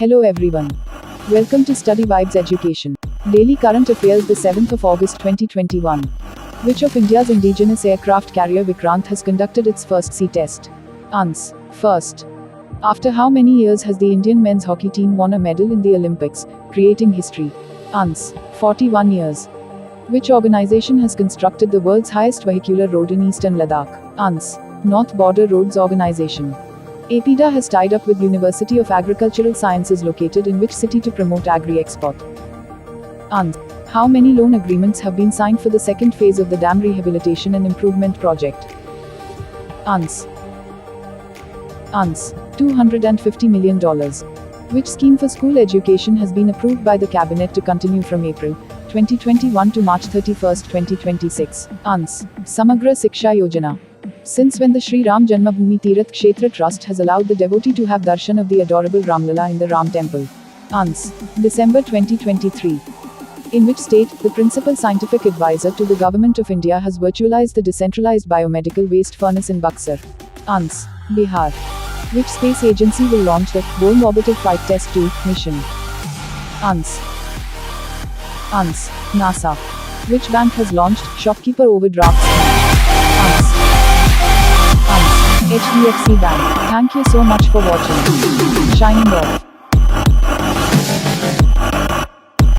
Hello everyone. Welcome to Study Vibes Education. Daily Current Affairs, the 7th of August 2021. Which of India's indigenous aircraft carrier Vikrant has conducted its first sea test? Ans. First. After how many years has the Indian men's hockey team won a medal in the Olympics, creating history? Ans. 41 years. Which organization has constructed the world's highest vehicular road in eastern Ladakh? Ans. North Border Roads Organization. APIDA has tied up with University of Agricultural Sciences located in which city to promote agri-export? Ans. How many loan agreements have been signed for the second phase of the dam rehabilitation and improvement project? Ans. $250 million. Which scheme for school education has been approved by the cabinet to continue from April 2021 to March 31, 2026? Ans. Samagra Siksha Yojana. Since when the Sri Ram Janmabhoomi Tirath Kshetra Trust has allowed the devotee to have darshan of the adorable Ramlala in the Ram temple? Ans. December 2023. In which state, the principal scientific advisor to the Government of India has virtualized the decentralized biomedical waste furnace in Buxar? Ans. Bihar. Which space agency will launch the Boeing Orbital Flight Test 2 mission? Ans. NASA. Which bank has launched shopkeeper overdraft scheme? HDFC Bank. Thank you so much for watching. Shining off.